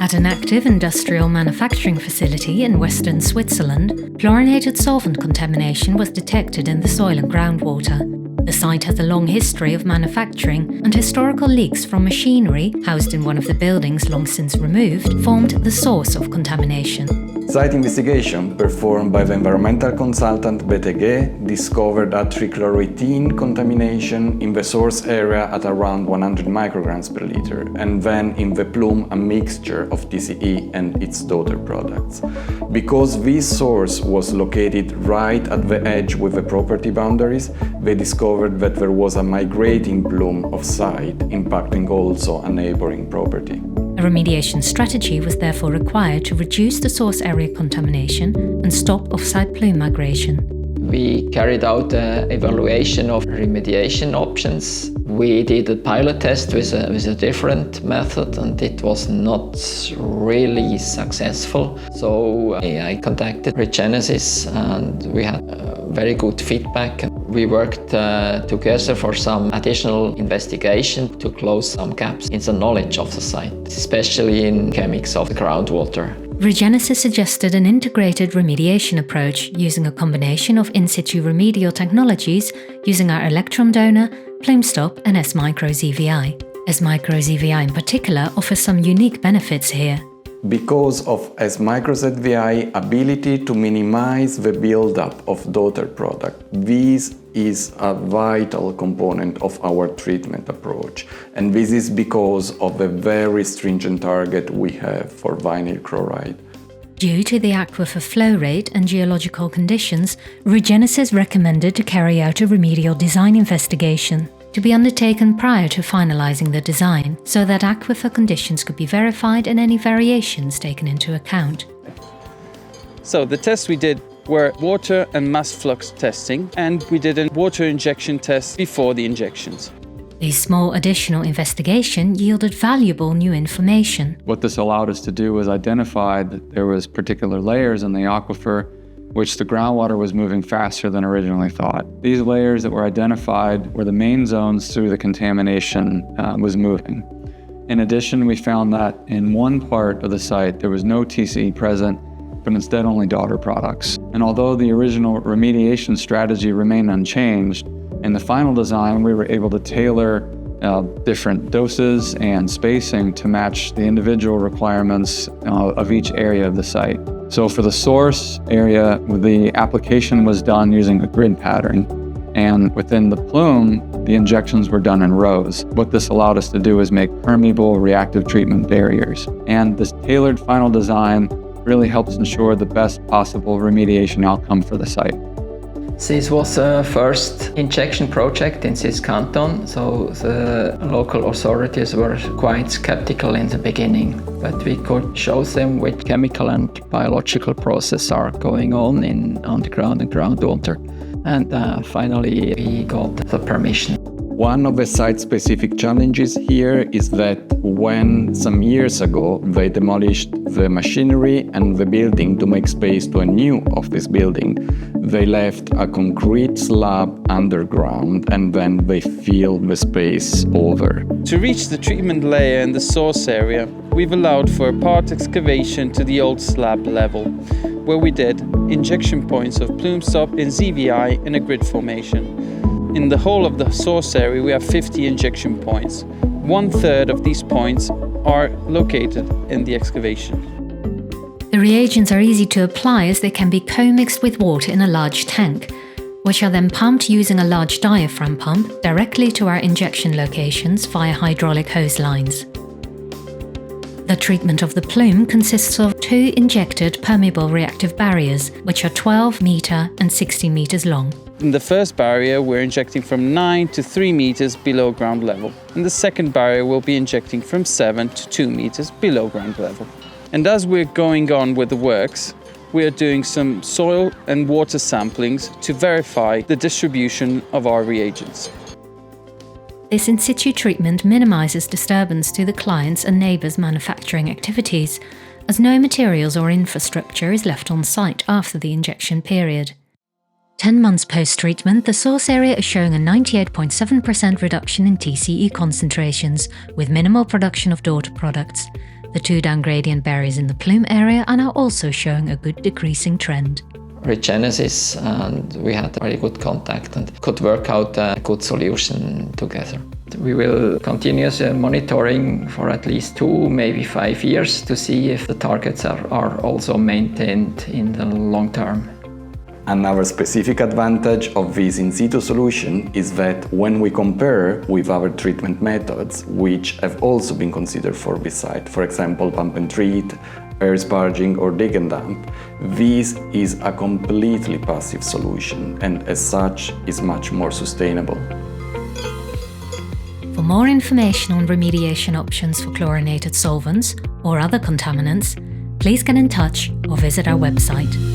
At an active industrial manufacturing facility in western Switzerland, fluorinated solvent contamination was detected in the soil and groundwater. The site has a long history of manufacturing, and historical leaks from machinery, housed in one of the buildings long since removed, formed the source of contamination. Site investigation performed by the environmental consultant BTG discovered a trichloroethene contamination in the source area at around 100 micrograms per liter, and then in the plume a mixture of TCE and its daughter products. Because this source was located right at the edge with the property boundaries, they discovered that there was a migrating plume of site, impacting also a neighboring property. A remediation strategy was therefore required to reduce the source area contamination and stop off-site plume migration. We carried out an evaluation of remediation options. We did a pilot test with a different method, and it was not really successful. So I contacted Regenesis, and we had very good feedback. We worked together for some additional investigation to close some gaps in the knowledge of the site, especially in chemics of the groundwater. Regenesis suggested an integrated remediation approach using a combination of in-situ remedial technologies using our electron donor, PlumeStop and S-micro-ZVI. S-micro-ZVI in particular offers some unique benefits here. Because of S-micro-ZVI ability to minimize the buildup of daughter product, this is a vital component of our treatment approach. And this is because of the very stringent target we have for vinyl chloride. Due to the aquifer flow rate and geological conditions, Regenesis recommended to carry out a remedial design investigation, to be undertaken prior to finalizing the design, so that aquifer conditions could be verified and any variations taken into account. So the tests we did were water and mass flux testing, and we did a water injection test before the injections. This small additional investigation yielded valuable new information. What this allowed us to do was identify that there was particular layers in the aquifer which the groundwater was moving faster than originally thought. These layers that were identified were the main zones through the contamination was moving. In addition, we found that in one part of the site there was no TCE present, but instead only daughter products. And although the original remediation strategy remained unchanged, in the final design we were able to tailor different doses and spacing to match the individual requirements of each area of the site. So for the source area, the application was done using a grid pattern, and within the plume, the injections were done in rows. What this allowed us to do is make permeable reactive treatment barriers. And this tailored final design really helps ensure the best possible remediation outcome for the site. This was the first injection project in this canton, so the local authorities were quite skeptical in the beginning, but we could show them which chemical and biological processes are going on in underground and groundwater, and finally we got the permission. One of the site-specific challenges here is that when some years ago they demolished the machinery and the building to make space to a new office building, they left a concrete slab underground and then they filled the space over. To reach the treatment layer in the source area, we've allowed for a part excavation to the old slab level, where we did injection points of PlumeStop and ZVI in a grid formation. In the whole of the source area, we have 50 injection points. 1/3 of these points are located in the excavation. The reagents are easy to apply as they can be co-mixed with water in a large tank, which are then pumped using a large diaphragm pump directly to our injection locations via hydraulic hose lines. The treatment of the plume consists of 2 injected permeable reactive barriers, which are 12 meter and 60 meters long. In the first barrier, we're injecting from 9 to 3 meters below ground level. In the second barrier, we'll be injecting from 7 to 2 meters below ground level. And as we're going on with the works, we are doing some soil and water samplings to verify the distribution of our reagents. This in-situ treatment minimizes disturbance to the clients' and neighbors' manufacturing activities, as no materials or infrastructure is left on site after the injection period. 10 months post-treatment, the source area is showing a 98.7% reduction in TCE concentrations, with minimal production of daughter products. The 2 down gradient berries in the plume area are now also showing a good decreasing trend. Regenesis, and we had very good contact and could work out a good solution together. We will continue monitoring for at least 2, maybe 5 years to see if the targets are also maintained in the long term. Another specific advantage of this in situ solution is that when we compare with other treatment methods, which have also been considered for this site, for example, pump and treat, air sparging or dig and dump, this is a completely passive solution and as such is much more sustainable. For more information on remediation options for chlorinated solvents or other contaminants, please get in touch or visit our website.